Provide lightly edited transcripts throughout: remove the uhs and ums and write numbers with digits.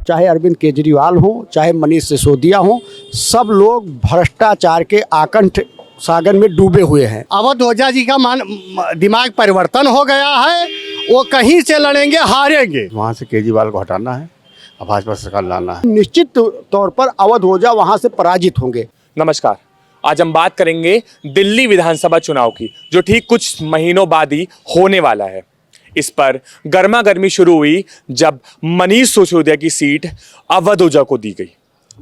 चाहे अरविंद केजरीवाल हो, चाहे मनीष सिसोदिया हो, सब लोग भ्रष्टाचार के आकंठ सागर में डूबे हुए हैं। अवध ओझा जी का दिमाग परिवर्तन हो गया है, वो कहीं से लड़ेंगे हारेंगे। वहाँ से केजरीवाल को हटाना है और भाजपा सरकार लाना है। निश्चित तौर पर अवध ओझा वहाँ से पराजित होंगे। नमस्कार, आज हम बात करेंगे दिल्ली विधानसभा चुनाव की, जो ठीक कुछ महीनों बाद ही होने वाला है। इस पर गर्मा गर्मी शुरू हुई जब मनीष सिसोदिया की सीट अवध ओझा को दी गई।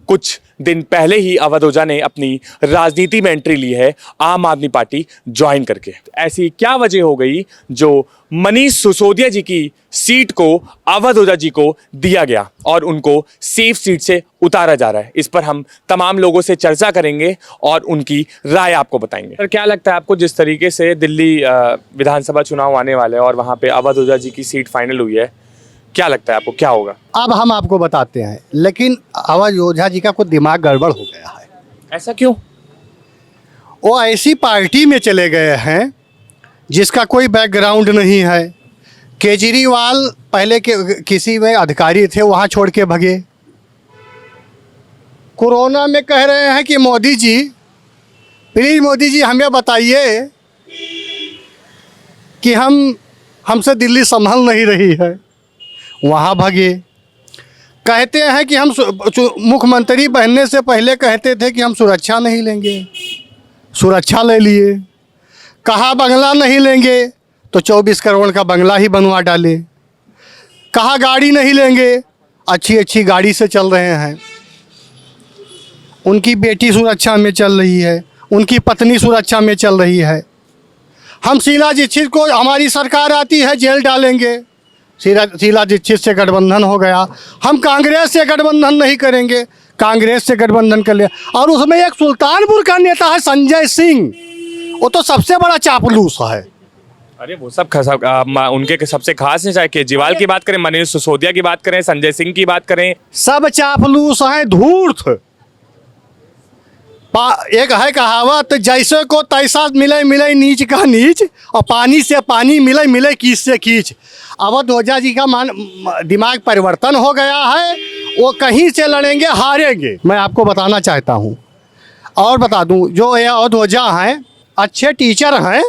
कुछ दिन पहले ही अवध ओझा ने अपनी राजनीति में एंट्री ली है आम आदमी पार्टी ज्वाइन करके। ऐसी क्या वजह हो गई जो मनीष सिसोदिया जी की सीट को अवध ओझा जी को दिया गया और उनको सेफ सीट से उतारा जा रहा है? इस पर हम तमाम लोगों से चर्चा करेंगे और उनकी राय आपको बताएंगे। सर, क्या लगता है आपको, जिस तरीके से दिल्ली विधानसभा चुनाव आने वाले हैं और वहाँ पे अवध ओझा जी की सीट फाइनल हुई है, क्या लगता है आपको क्या होगा? अब हम आपको बताते हैं, लेकिन अवध ओझा जी का कुछ दिमाग गड़बड़ हो गया है। ऐसा क्यों? वो ऐसी पार्टी में चले गए हैं जिसका कोई बैकग्राउंड नहीं है। केजरीवाल पहले के किसी में अधिकारी थे, वहाँ छोड़ के भगे। कोरोना में कह रहे हैं कि मोदी जी, प्लीज मोदी जी हमें बताइए कि हमसे दिल्ली संभल नहीं रही है, वहाँ भगे। कहते हैं कि हम मुख्यमंत्री बनने से पहले कहते थे कि हम सुरक्षा नहीं लेंगे, सुरक्षा ले लिए। कहा बंगला नहीं लेंगे तो 24 करोड़ का बंगला ही बनवा डाले। कहा गाड़ी नहीं लेंगे, अच्छी अच्छी गाड़ी से चल रहे हैं। उनकी बेटी सुरक्षा में चल रही है, उनकी पत्नी सुरक्षा में चल रही है। हम शीला दीक्षित को, हमारी सरकार आती है जेल डालेंगे। शीला दीक्षित से गठबंधन हो गया, हम कांग्रेस से गठबंधन नहीं करेंगे, कांग्रेस से गठबंधन कर लिया। और उसमें एक सुल्तानपुर का नेता है संजय सिंह, वो तो सबसे बड़ा चापलूस है। अरे वो सब उनके सबसे खास हैं, चाहे केजरीवाल की बात करें, मनीष सिसोदिया की बात करें, संजय सिंह की बात करें, सब चापलूस हैं, धूर्त। एक है कहावत, जैसे को तैसा मिले मिले नीच का नीच, और पानी से पानी मिले मिले कीच से कीच। अवध ओझा जी का दिमाग परिवर्तन हो गया है, वो कहीं से लड़ेंगे हारेंगे। मैं आपको बताना चाहता हूँ और बता दूँ, जो ये अवध ओझा हैं अच्छे टीचर हैं,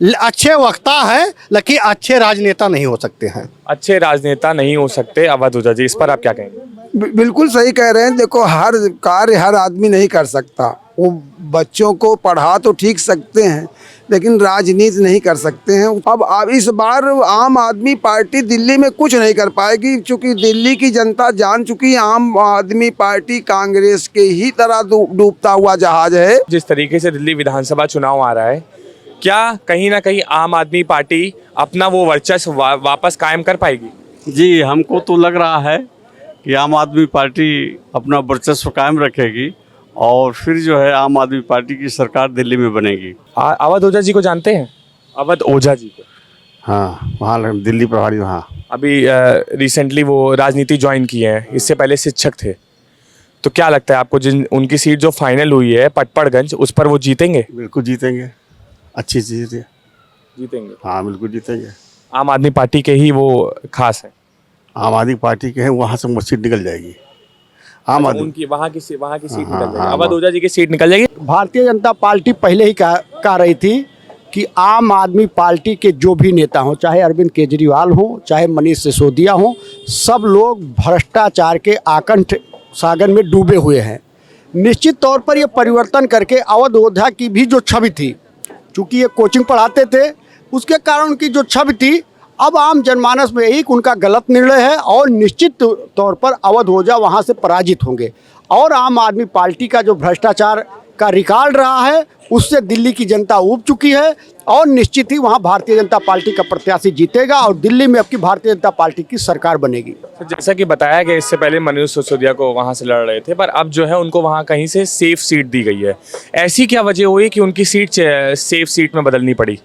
अच्छे वक्ता हैं, लेकिन अच्छे राजनेता नहीं हो सकते हैं। अच्छे राजनेता नहीं हो सकते अवध ओझा जी, इस पर आप क्या कहेंगे? बिल्कुल सही कह रहे हैं। देखो, हर कार्य हर आदमी नहीं कर सकता। वो बच्चों को पढ़ा तो ठीक सकते हैं, लेकिन राजनीति नहीं कर सकते हैं। अब इस बार आम आदमी पार्टी दिल्ली में कुछ नहीं कर पाएगी, क्योंकि दिल्ली की जनता जान चुकी है आम आदमी पार्टी कांग्रेस के ही तरह डूबता हुआ जहाज है। जिस तरीके से दिल्ली विधानसभा चुनाव आ रहा है, क्या कहीं ना कहीं आम आदमी पार्टी अपना वो वर्चस्व वापस कायम कर पाएगी? जी, हमको तो लग रहा है कि आम आदमी पार्टी अपना वर्चस्व कायम रखेगी और फिर जो है आम आदमी पार्टी की सरकार दिल्ली में बनेगी। अवध ओझा जी को जानते हैं? अवध ओझा जी को? हाँ, वहाँ दिल्ली प्रभारी। वहाँ अभी रिसेंटली वो राजनीति ज्वाइन किए हैं, इससे पहले शिक्षक थे। तो क्या लगता है आपको, जिन उनकी सीट जो फाइनल हुई है पटपड़गंज, उस पर वो जीतेंगे? बिल्कुल जीतेंगे, अच्छी चीज़ जीतेंगे। हाँ, बिल्कुल जीतेंगे। आम आदमी पार्टी के ही वो खास है? आम आदमी पार्टी के हैं, वहाँ से सीट निकल जाएगी। आम आदमी उनकी वहाँ की सीट निकल जाएगी, अवध ओझा जी की सीट निकल जाएगी। भारतीय जनता पार्टी पहले ही कह रही थी कि आम आदमी पार्टी के जो भी नेता हों, चाहे अरविंद केजरीवाल हो, चाहे मनीष सिसोदिया हो, सब लोग भ्रष्टाचार के आकंठ सागर में डूबे हुए हैं। निश्चित तौर पर ये परिवर्तन करके अवध ओझा की भी जो छवि थी, चूँकि ये कोचिंग पढ़ाते थे, उसके कारण उनकी जो छवि थी, अब आम जनमानस में एक उनका गलत निर्णय है और निश्चित तौर पर अवध ओझा वहाँ से पराजित होंगे। और आम आदमी पार्टी का जो भ्रष्टाचार का रिकॉर्ड रहा है, उससे दिल्ली की जनता ऊब चुकी है और निश्चित ही वहाँ भारतीय जनता पार्टी का प्रत्याशी जीतेगा और दिल्ली में अब की भारतीय जनता पार्टी की सरकार बनेगी। जैसा कि बताया गया, इससे पहले मनीष सिसोदिया को वहाँ से लड़ रहे थे, पर अब जो है उनको वहाँ कहीं से सेफ सीट दी गई है। ऐसी क्या वजह हुई कि उनकी सीट सेफ सीट में बदलनी पड़ी?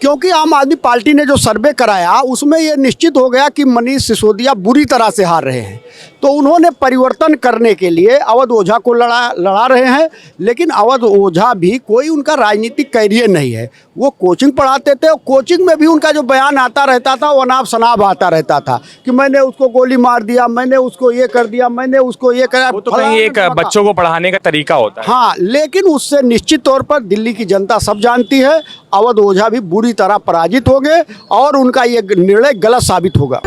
क्योंकि आम आदमी पार्टी ने जो सर्वे कराया उसमें ये निश्चित हो गया कि मनीष सिसोदिया बुरी तरह से हार रहे हैं। तो उन्होंने परिवर्तन करने के लिए अवध ओझा को लड़ा रहे हैं। लेकिन अवध ओझा भी कोई उनका राजनीतिक कैरियर नहीं है। वो कोचिंग पढ़ाते थे और कोचिंग में भी उनका जो बयान आता रहता था वो अनाप शनाप आता रहता था कि मैंने उसको गोली मार दिया, मैंने उसको ये कर दिया, मैंने उसको ये करा। वो तो कहीं एक बच्चों को पढ़ाने का तरीका होता है। हाँ, लेकिन उससे निश्चित तौर पर दिल्ली की जनता सब जानती है, अवध ओझा भी बुरी तरह पराजित हो गए और उनका ये निर्णय गलत साबित होगा।